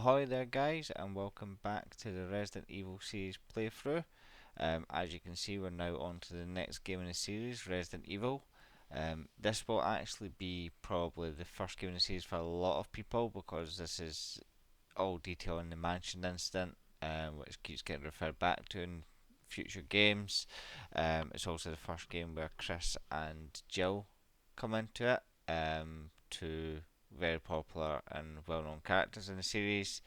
Ahoy there guys, and welcome back to the Resident Evil series playthrough. As you can see, we're now on to the next game in the series, Resident Evil. This will actually be probably the first game in the series for a lot of people because this is all detail in the mansion incident, which keeps getting referred back to in future games. It's also the first game where Chris and Jill come into it, two very popular and well-known characters in the series.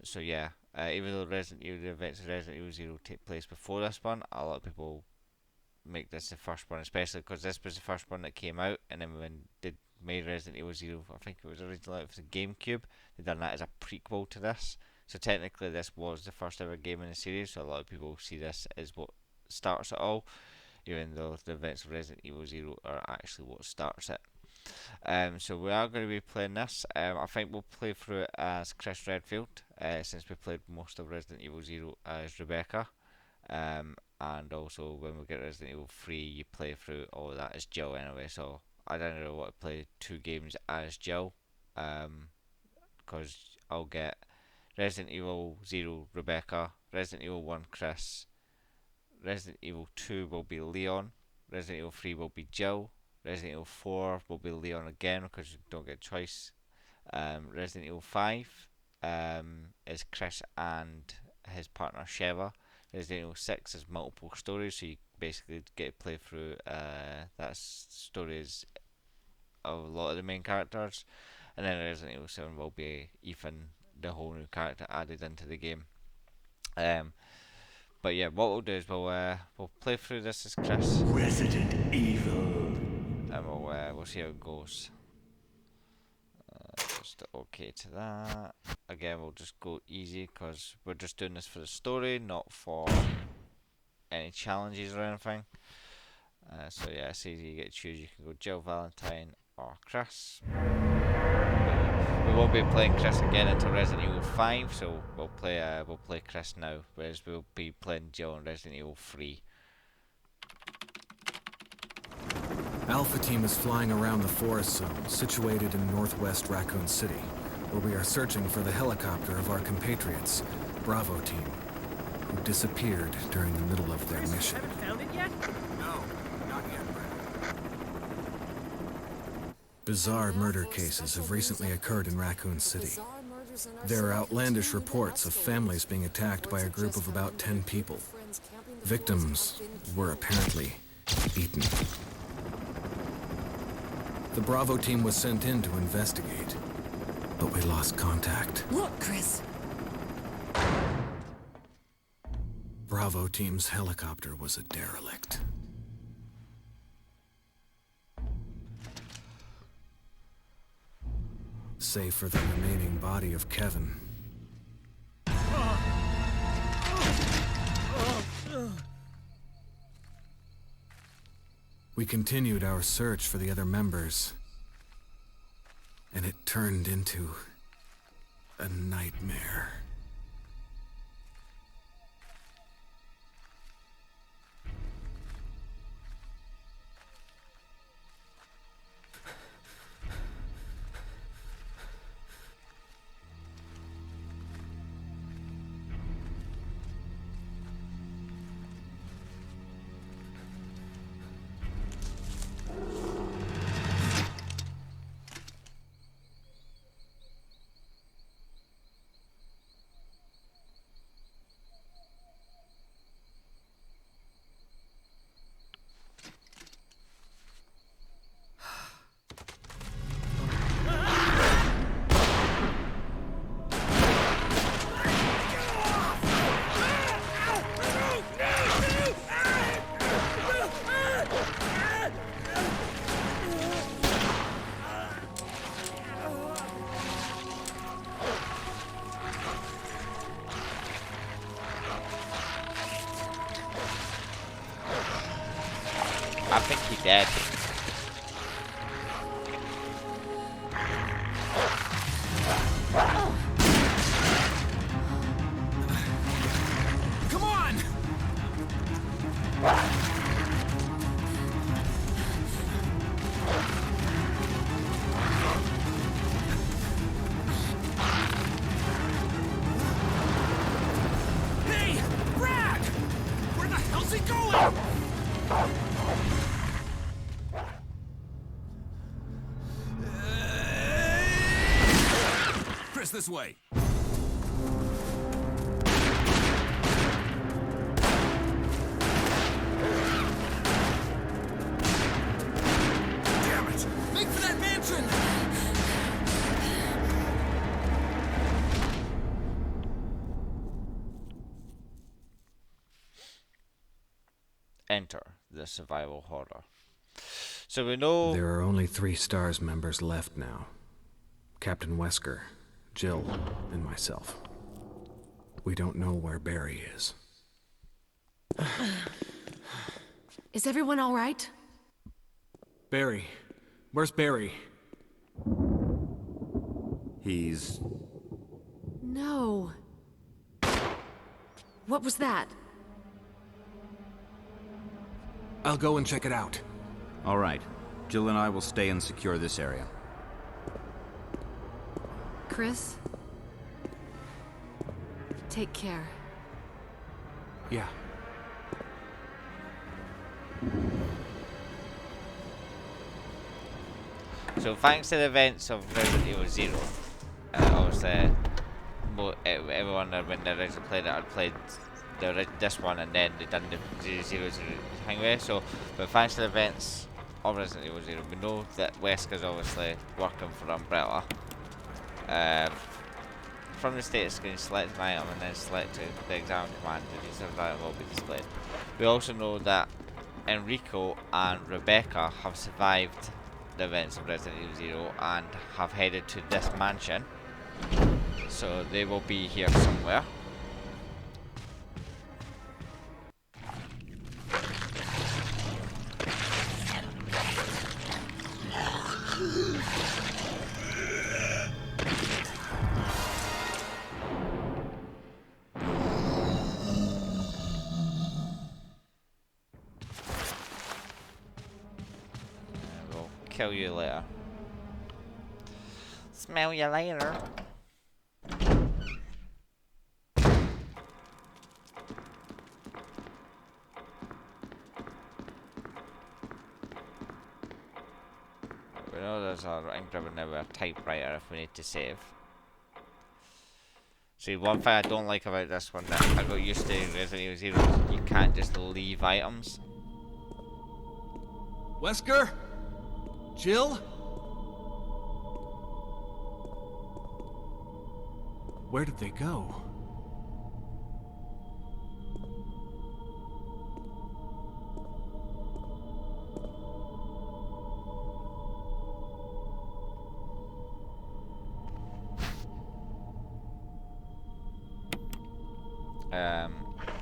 So yeah, even though the events of Resident Evil Zero take place before this one, a lot of people make this the first one, especially because this was the first one that came out, and then when they made Resident Evil Zero, I think it was originally out for the GameCube, they done that as a prequel to this. So technically, this was the first ever game in the series. So a lot of people see this as what starts it all, even though the events of Resident Evil Zero are actually what starts it. So we are going to be playing this. I think we'll play through it as Chris Redfield, since we played most of Resident Evil Zero as Rebecca. And also when we get Resident Evil 3, you play through all of that as Jill anyway. So I don't really want to play two games as Jill, because I'll get Resident Evil 0 Rebecca, Resident Evil 1 Chris, Resident Evil 2 will be Leon, Resident Evil 3 will be Jill, Resident Evil 4 will be Leon again because you don't get a choice. Resident Evil 5 is Chris and his partner Sheva. Resident Evil 6 is multiple stories, so you basically get to play through that stories of a lot of the main characters. And then Resident Evil 7 will be Ethan, the whole new character added into the game. But yeah, what we'll do is we'll play through this as Chris. Resident Evil. And we'll see how it goes. Just okay to that. Again, we'll just go easy because we're just doing this for the story, not for any challenges or anything. So yeah, it's easy. You get to choose. You can go Jill, Valentine, or Chris. We won't be playing Chris again until Resident Evil 5, so we'll play Chris now, whereas we'll be playing Jill in Resident Evil 3. Alpha Team is flying around the forest zone, situated in northwest Raccoon City, where we are searching for the helicopter of our compatriots, Bravo Team, who disappeared during the middle of their mission. Haven't found it yet? No, not yet, Brad. Bizarre murder cases have recently occurred in Raccoon City. There are outlandish reports of families being attacked by a group of about 10 people. Victims were apparently eaten. The Bravo Team was sent in to investigate, but we lost contact. Look, Chris. Bravo Team's helicopter was a derelict. Save for the remaining body of Kevin. We continued our search for the other members, and it turned into a nightmare. I think he dead. Come on! he going? Chris, this way. Damn it! Make for that mansion! Enter the survival horror. So we know There are only 3 STARS members left now. Captain Wesker, Jill, and myself. We don't know where Barry is. Is everyone all right? Barry. Where's Barry? He's... No. What was that? I'll go and check it out. All right. Jill and I will stay and secure this area. Chris? Take care. Yeah. So thanks to the events of Resident Evil Zero, obviously, everyone when they originally played it had played this one and then they done the Zero to hang with. So, but thanks to the events of Resident Evil Zero, we know that Wesker's obviously working for Umbrella. From the status screen, select an item and then select the exam command. The details of the item will be displayed. We also know that Enrico and Rebecca have survived the events of Resident Evil Zero and have headed to this mansion, so they will be here somewhere. Kill you later. Smell you later. We know there's a engrave and a typewriter if we need to save. See, one thing I don't like about this one that I got used to in Resident Evil Zero is you can't just leave items. Wesker? Jill? Where did they go?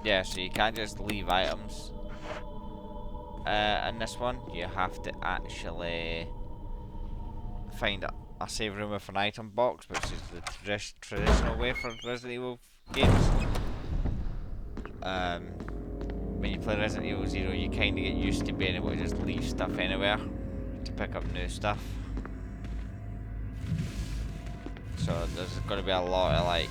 Yeah, so you can't just leave items. In this one, you have to actually find a save room with an item box, which is the traditional way for Resident Evil games. When you play Resident Evil Zero, you kind of get used to being able to just leave stuff anywhere to pick up new stuff. So there's going to be a lot of like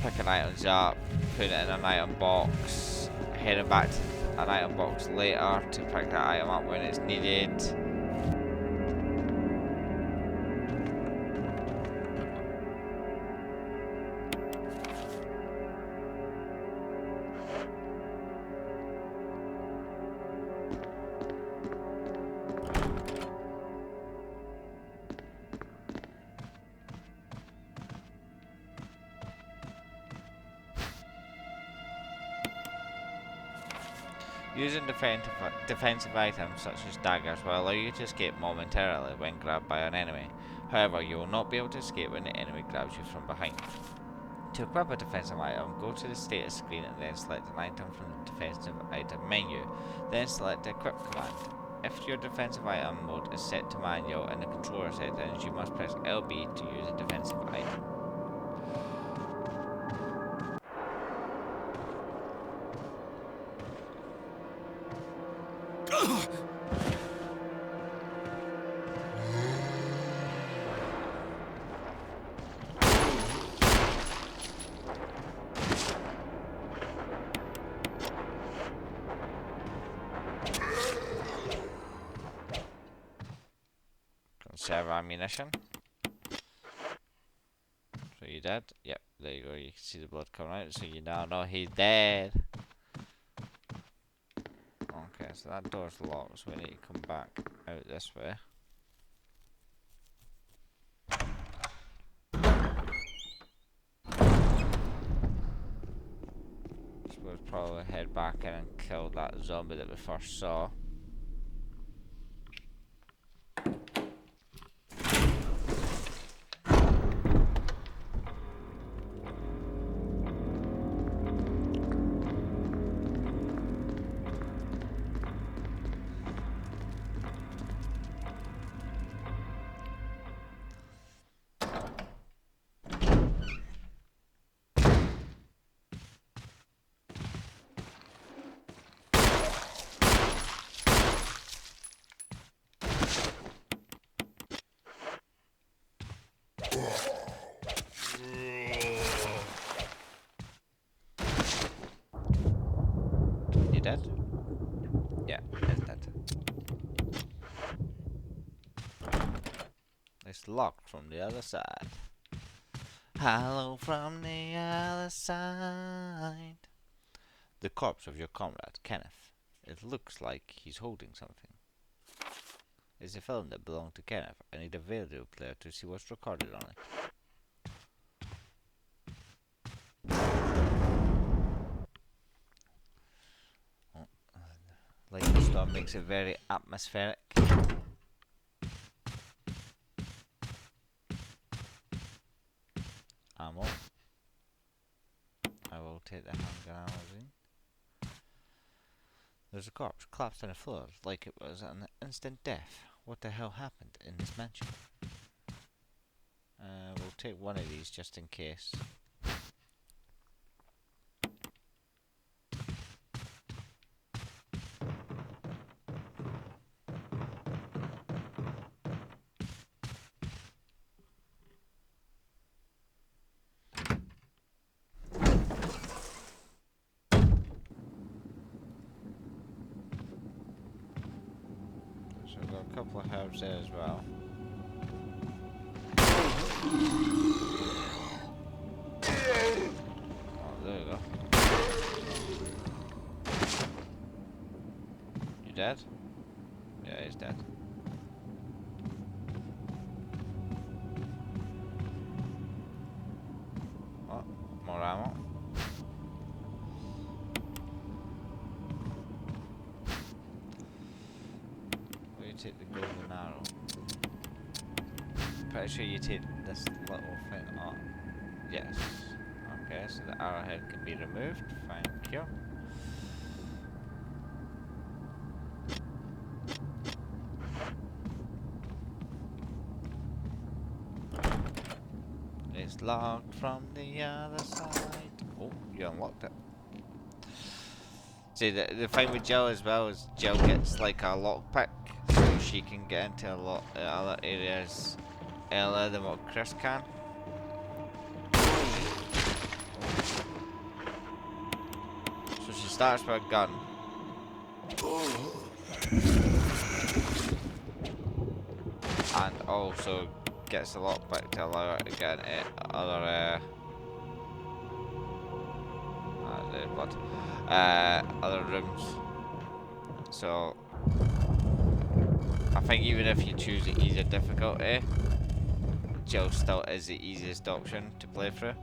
picking items up, putting it in an item box, heading back to an item box later to pick that item up when it's needed. Using defensive items such as daggers will allow you to escape momentarily when grabbed by an enemy. However, you will not be able to escape when the enemy grabs you from behind. To equip a defensive item, go to the status screen and then select an item from the defensive item menu. Then select the equip command. If your defensive item mode is set to manual in the controller settings, you must press LB to use a defensive item. conserve ammunition. So you dead? Yep, there you go. You can see the blood coming out, so you now know he's dead. Okay, so that door's locked, so we need to come back out this way. Suppose probably head back in and kill that zombie that we first saw. You dead? Yeah, it's dead. It's locked from the other side. Hello from the other side. The corpse of your comrade, Kenneth. It looks like he's holding something. It's a film that belonged to Kenneth. I need a video player to see what's recorded on it. Lightning storm makes it very atmospheric. Ammo. I will take the handgun magazine. There's a corpse collapsed on the floor like it was an instant death. What the hell happened in this mansion? We'll take one of these just in case. So we've got a couple of herbs there as well. Oh, there you go. You dead? Yeah, he's dead. Oh, more ammo. Will you take the golden arrow? Pretty sure you take this little thing on. Yes. Okay, so the arrowhead can be removed. Thank you. It's locked from the other side. Oh, you unlocked it. See, the thing with Jill as well is Jill gets like a lockpick, so she can get into a lot other areas earlier than what Chris can. So she starts with a gun. And also gets a lockpick to allow her to get into other other rooms. So I think even if you choose the easier difficulty, Jill still is the easiest option to play through.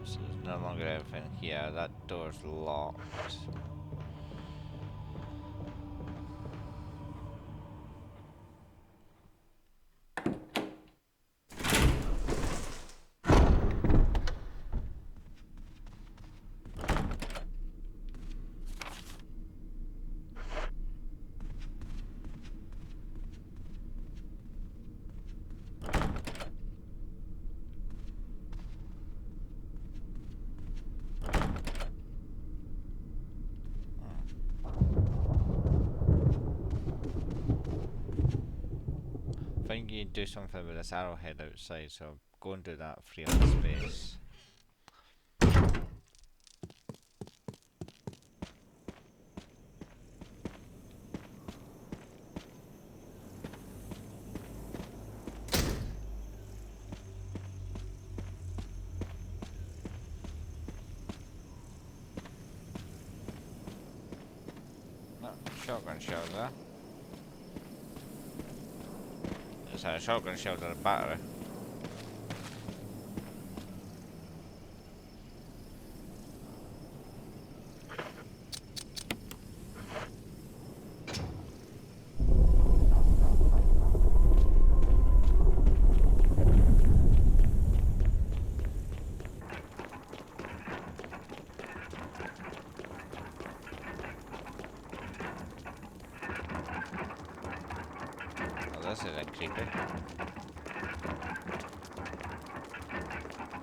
So there's no longer anything here. That door's locked. think you do something with this arrowhead outside, so go and do that, free up the space. Oh, shotgun shell there. It's a shotgun shell and a battery. Oh, this isn't creepy.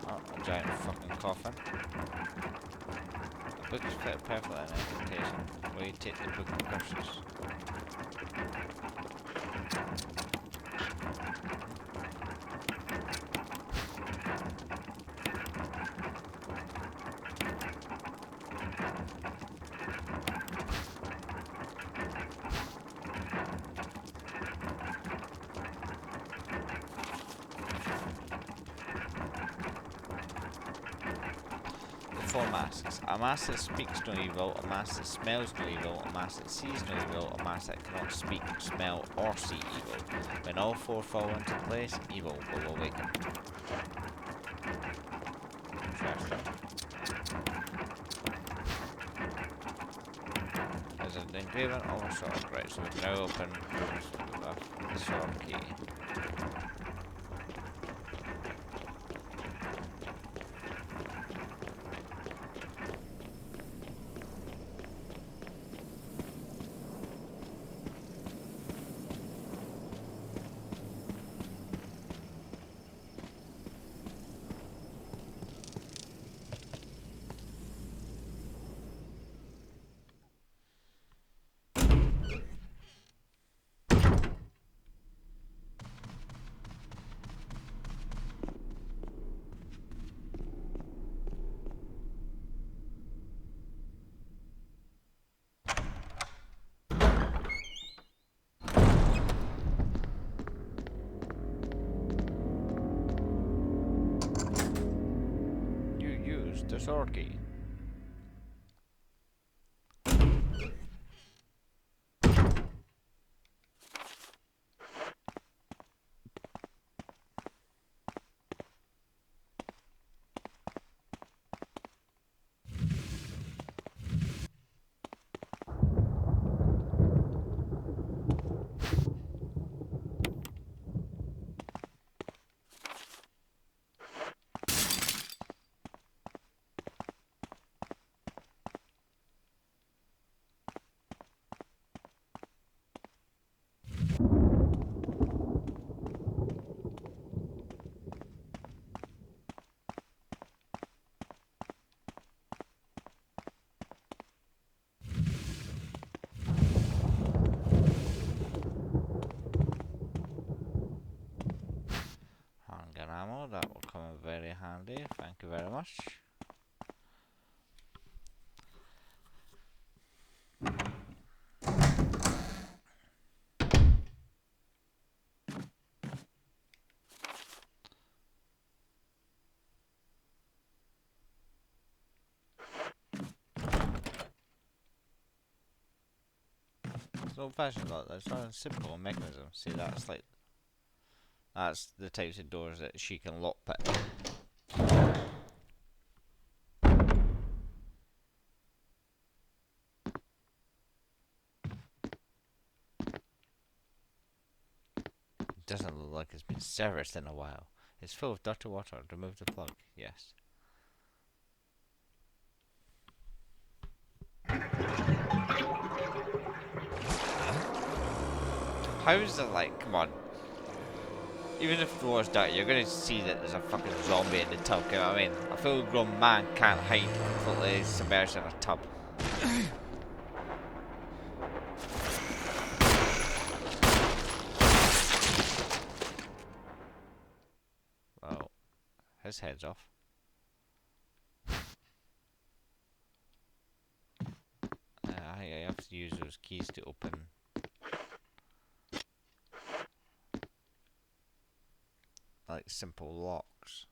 Oh, a giant fucking coffin. The book is fit perfectly in invitation. Where you take the book of curses. Four masks. A mask that speaks no evil, a mask that smells no evil, a mask that sees no evil, a mask that cannot speak, smell, or see evil. When all four fall into place, evil will awaken. Interesting. There's an engraving of a sword, right, so we can now open the sword key. The sword key. Handgun ammo, that will come in very handy, thank you very much. It's old fashioned like that, it's not a simple mechanism. See, that's the types of doors that she can lockpick. It doesn't look like it's been serviced in a while. It's full of dirty water. Remove the plug. Yes. How is it like? Come on. Even if the water's dirty, you're gonna see that there's a fucking zombie in the tub. You know what I mean? A full-grown man can't hide completely submerged in a tub. this heads off. I have to use those keys to open like simple locks.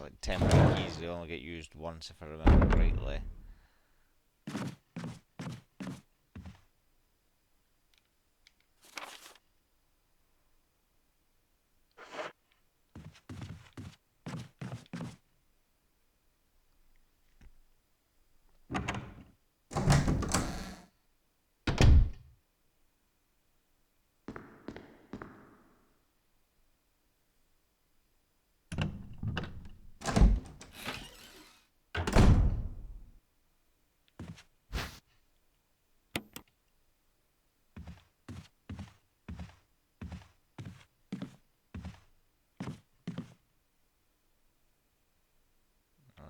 Like temporary keys, they only get used once if I remember rightly.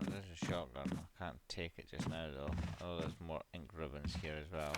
There's a shotgun. I can't take it just now though. Oh, there's more ink ribbons here as well.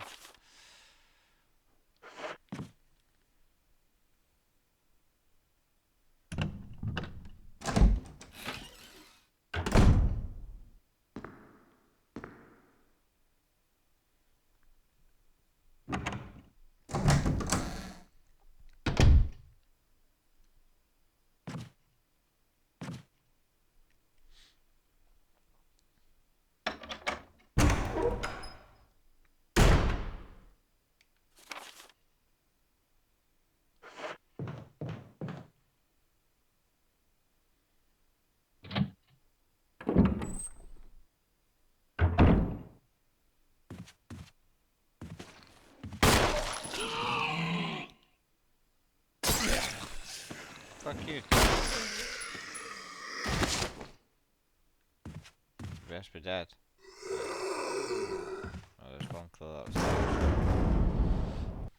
Fuck you. Best be dead. Oh, there's one clue that was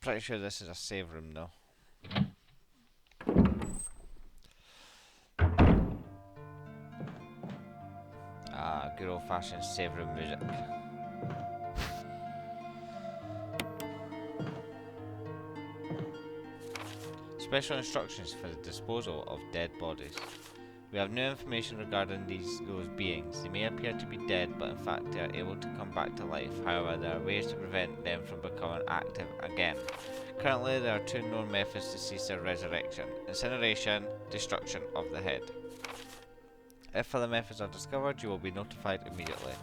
pretty sure this is a save room though. Ah, good old fashioned save room music. Special instructions for the disposal of dead bodies. We have no information regarding those beings. They may appear to be dead, but in fact they are able to come back to life. However, there are ways to prevent them from becoming active again. Currently, there are two known methods to cease their resurrection: incineration, destruction of the head. If further methods are discovered, you will be notified immediately.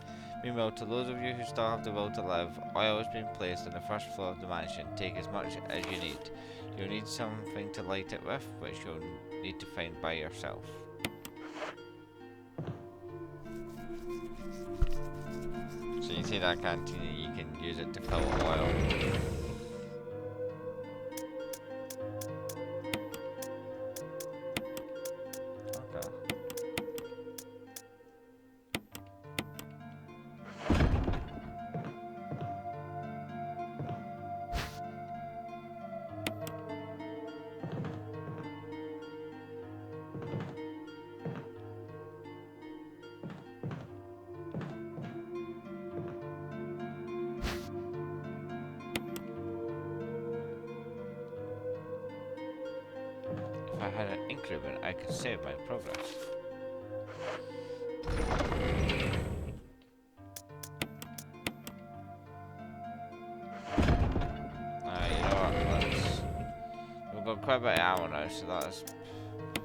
Meanwhile, to those of you who still have the will to live, oil has been placed on the first floor of the mansion. Take as much as you need. You'll need something to light it with, which you'll need to find by yourself. So you see that canteen, you can use it to fill oil. Okay. If I had an ink ribbon, I could save my progress. You know what? We've got quite a bit of ammo now, so let's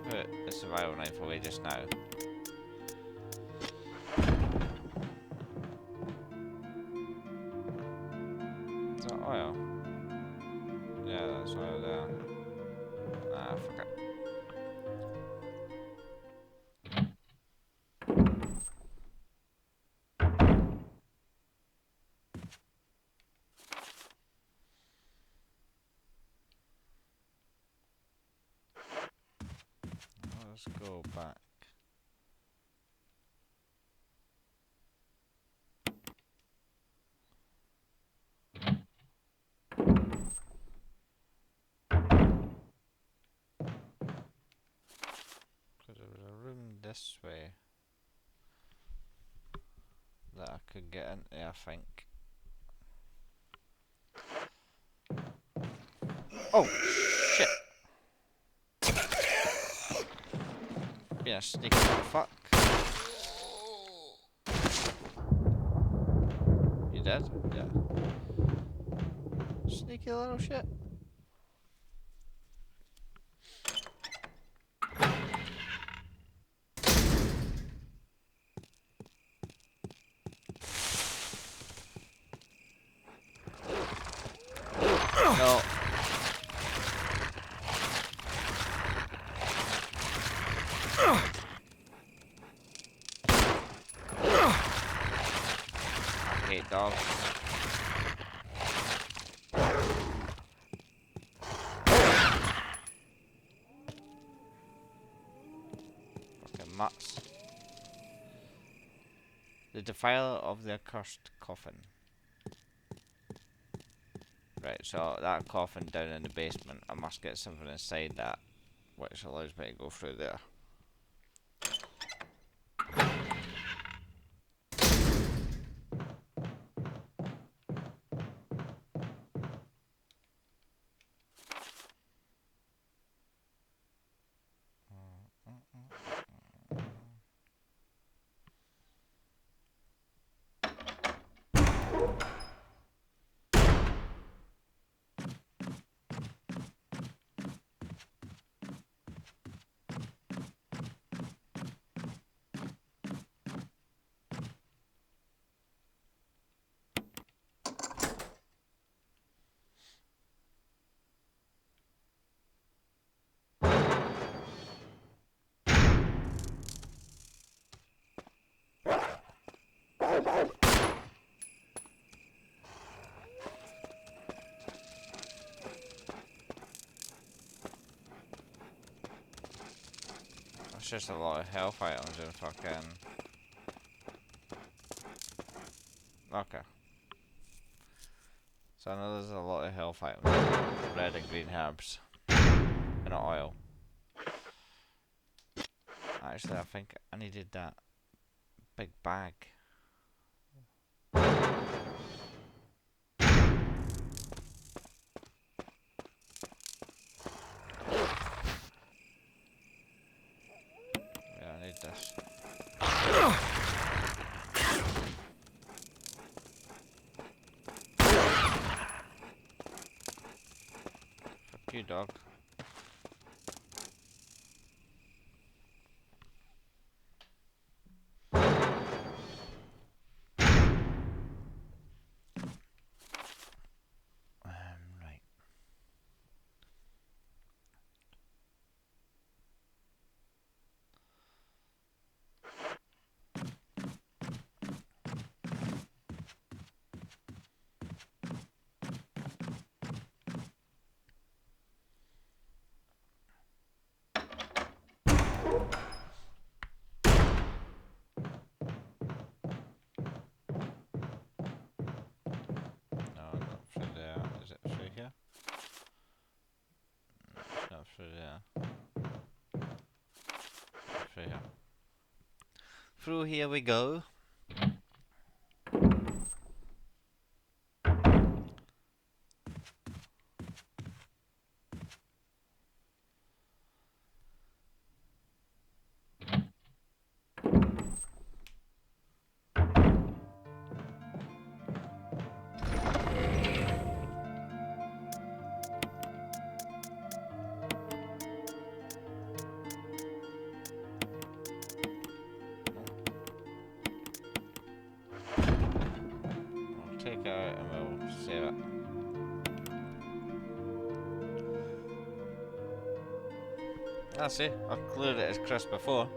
put the survival knife away just now. Is that oil? Yeah, that's oil there. Ah, fuck it. Let's go back. Because there was a room this way that I could get into, I think. Oh, shit! Yeah, Yeah, sneaky little fuck. You dead? Yeah. Sneaky little shit. No. I hate dogs. Fucking mutts. The defiler of the accursed coffin. Right, so that coffin down in the basement, I must get something inside that, which allows me to go through there. It's just a lot of health items in fucking... Okay. So I know there's a lot of health items. Red and green herbs. And oil. Actually, I think I needed that big bag. Yeah, I need this. Fuck you, dog. Right. No, not through there. Is it through here? No, it's not through there. Through here. Through here we go. We'll take it out and we'll save it. Ah, see, I cleared it as Chris before.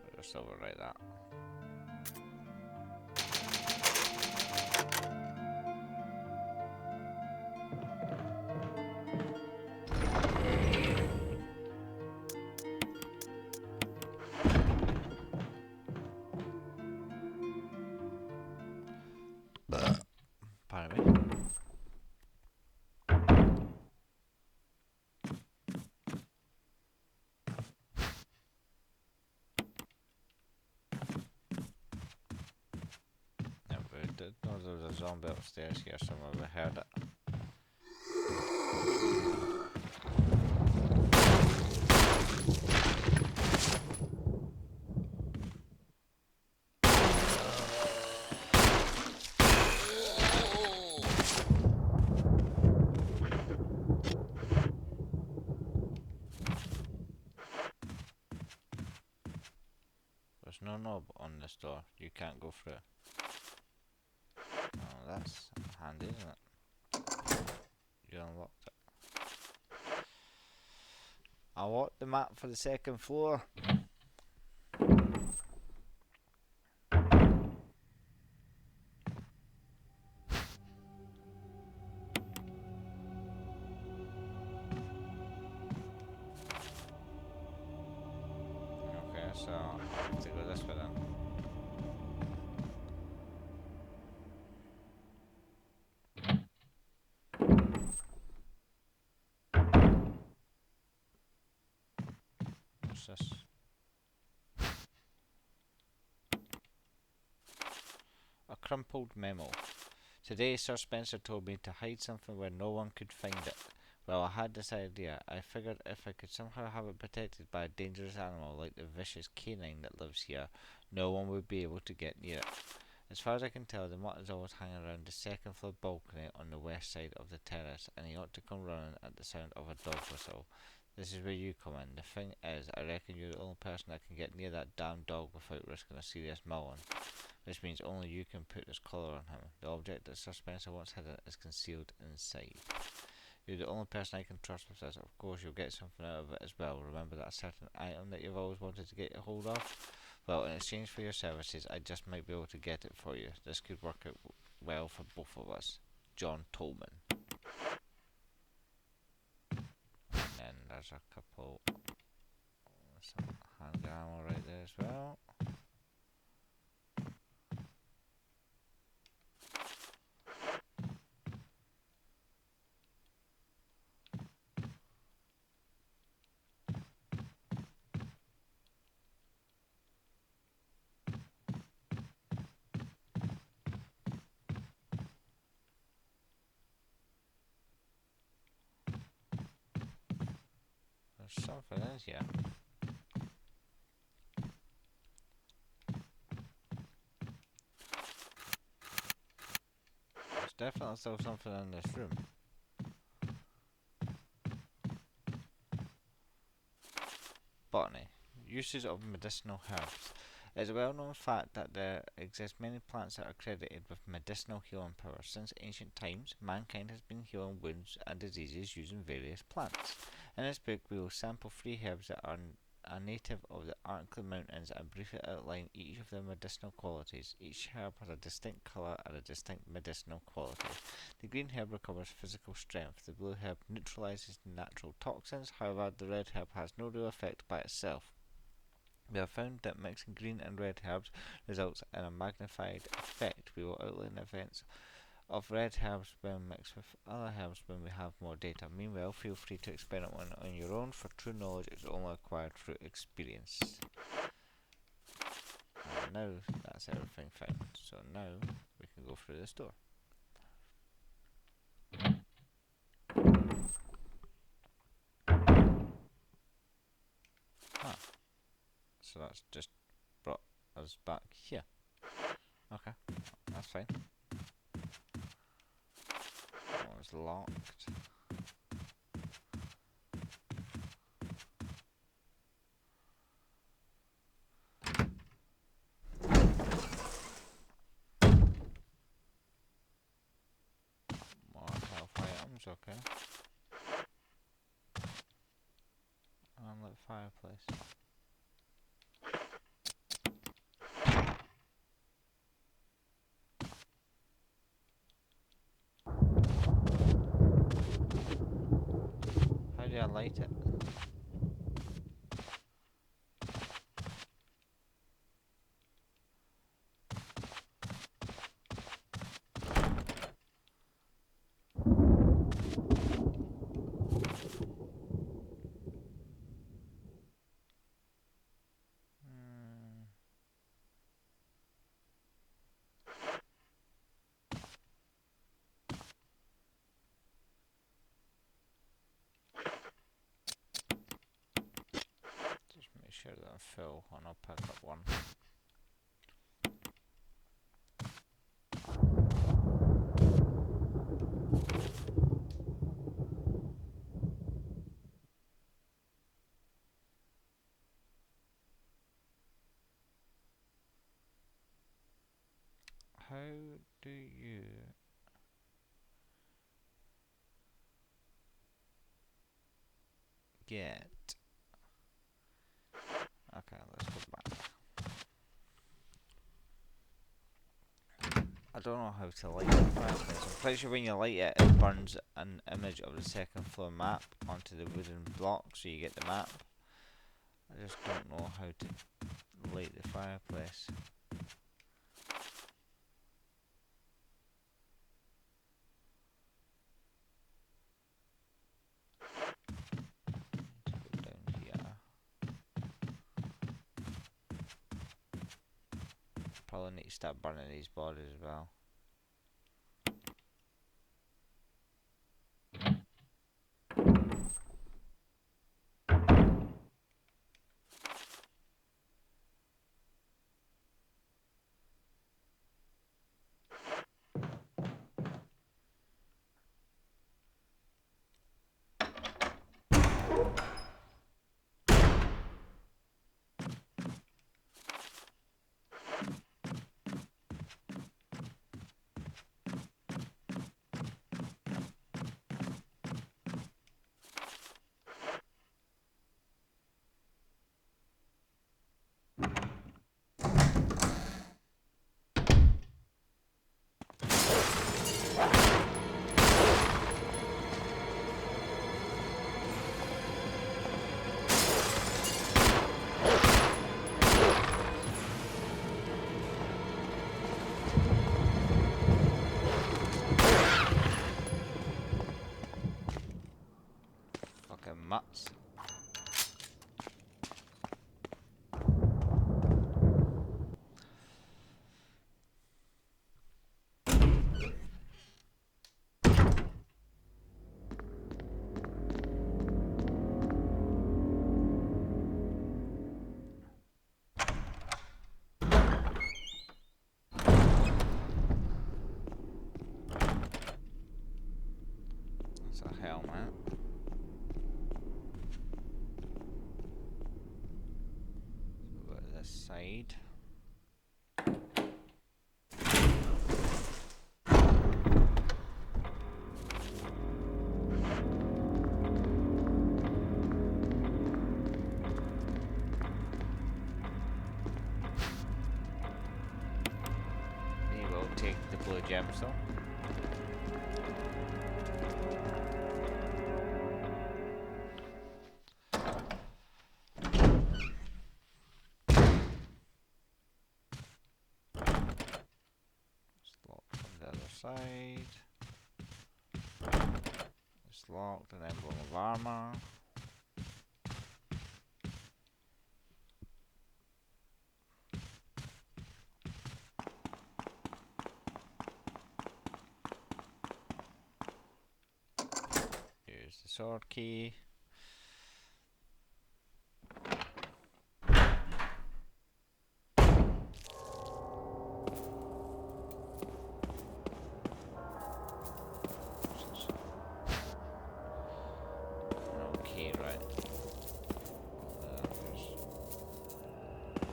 We'll just overwrite that. Pardon me. Yeah, we did know there was a zombie upstairs here somewhere. We heard it. There's no knob on this door. You can't go through. Oh, that's handy, isn't it? You unlocked it. I want the map for the second floor. Okay, so I have to go this way then. What's this? A crumpled memo. Today Sir Spencer told me to hide something where no one could find it. Well, I had this idea. I figured if I could somehow have it protected by a dangerous animal like the vicious canine that lives here, no one would be able to get near it. As far as I can tell, the mutt is always hanging around the second floor balcony on the west side of the terrace, and he ought to come running at the sound of a dog whistle. This is where you come in. The thing is, I reckon you're the only person that can get near that damn dog without risking a serious mauling, which means only you can put this collar on him. The object that Sir Spencer wants hidden is concealed inside. You're the only person I can trust with this. Of course, you'll get something out of it as well. Remember that certain item that you've always wanted to get a hold of? Well, in exchange for your services, I just might be able to get it for you. This could work out well for both of us. John Tolman. And there's a couple, some handgun ammo right there as well. There's something in here. There's definitely still something in this room. Botany. Uses of medicinal herbs. It is a well-known fact that there exist many plants that are credited with medicinal healing powers. Since ancient times, mankind has been healing wounds and diseases using various plants. In this book, we will sample 3 herbs that are native of the Arctic Mountains and briefly outline each of their medicinal qualities. Each herb has a distinct colour and a distinct medicinal quality. The green herb recovers physical strength. The blue herb neutralises natural toxins. However, the red herb has no real effect by itself. We have found that mixing green and red herbs results in a magnified effect. We will outline the effects of red herbs when mixed with other herbs when we have more data. Meanwhile, feel free to experiment on your own, for true knowledge is only acquired through experience. And now that's everything found. So now we can go through this door. Ah, so that's just brought us back here. Okay, that's fine. That was locked. More health items, okay. Unlit fireplace. How do I light it? Just make sure that I'm full and I'll pick up one. how do you get... Okay, let's go back. I don't know how to light the fireplace. I'm pretty sure when you light it, it burns an image of the second floor map onto the wooden block, so you get the map. I just don't know how to light the fireplace. Let's go down here. Probably need to start burning these bodies as well. Fucking mutts. That's a helmet. So go to this side. We will take the blue gemstone. It's locked on the other side. It's locked, an emblem of armor. Here's the sword key. Okay, right.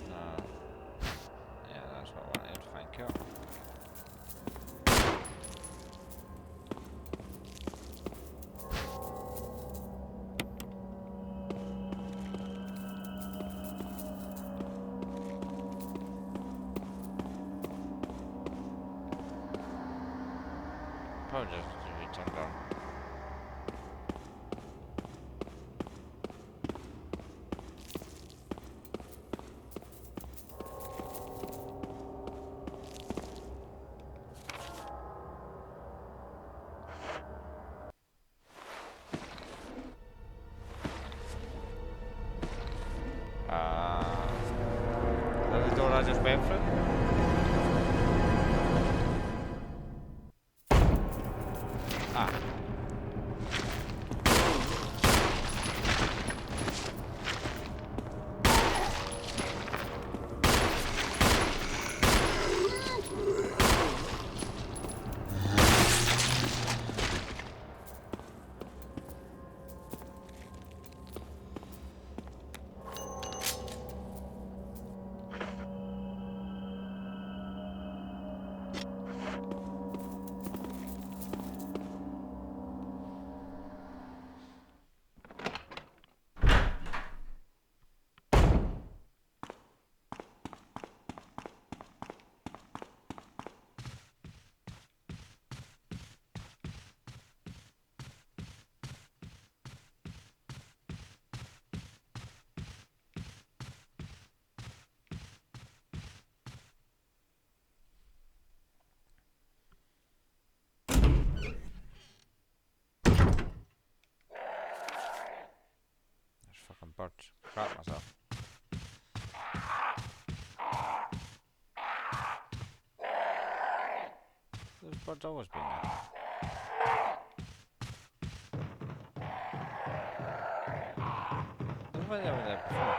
No. Yeah, that's what I wanted. Thank you. Probably just to be turned on. Is that the door I just went through? Ah. birds. Crap myself. Those birds always been there. I don't think they were there before.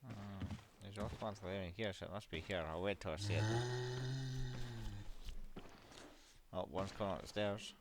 Um, there's automatically in here, so it must be here. I'll wait till I see it then. Oh, one's coming up the stairs.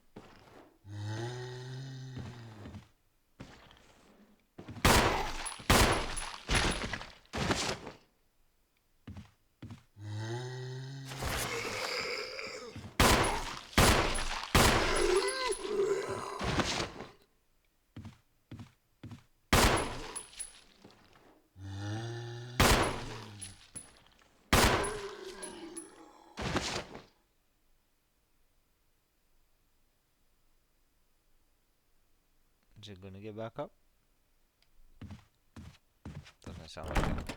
Is it gonna get back up? Doesn't sound like it.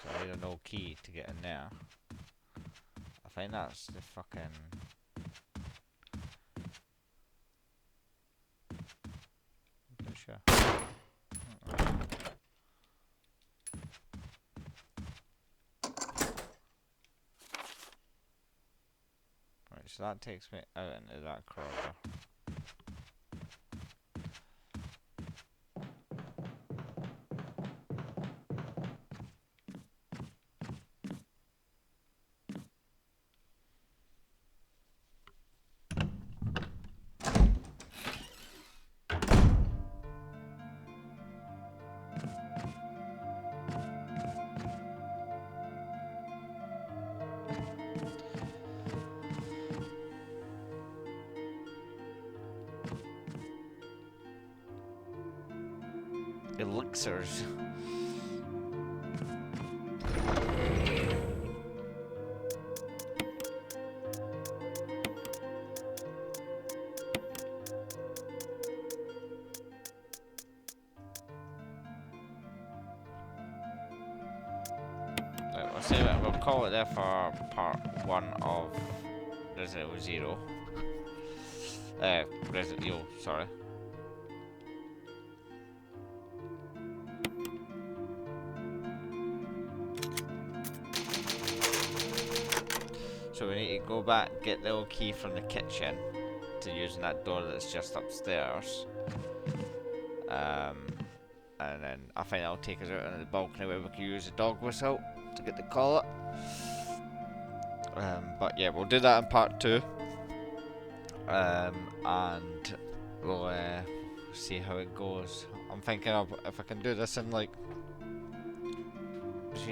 So I need an old key to get in there. I think that's the fucking... I'm pretty sure. Right, so that takes me out into that corridor. Elixirs. Right, we'll save it. We'll call it there for part 1 of Resident Evil 0. Resident Evil, sorry. So we need to go back, get the old key from the kitchen to using that door that's just upstairs. And then I think that'll take us out on the balcony where we can use the dog whistle to get the collar. But yeah, we'll do that in part 2. And we'll see how it goes. I'm thinking of if I can do this in like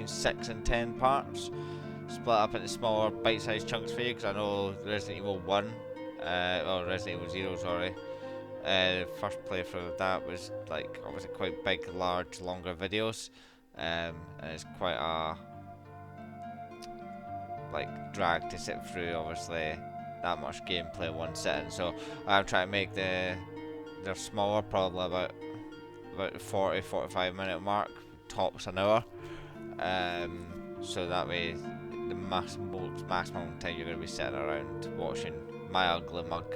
between 6 and 10 parts, split up into smaller bite-sized chunks for you, because I know Resident Evil 1, or Resident Evil 0, sorry, first playthrough of that was like obviously quite big, large, longer videos, and it's quite a like drag to sit through, obviously that much gameplay in one sitting. So I'm trying to make they're smaller, probably about the 40-45 minute mark, tops an hour, so that way the maximum time you're going to be sitting around watching my ugly mug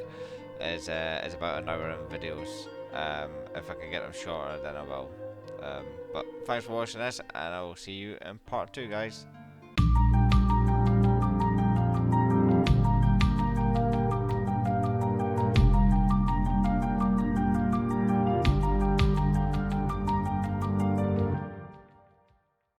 is about an hour in videos. If I can get them shorter, then I will. But thanks for watching this, and I will see you in part 2, guys.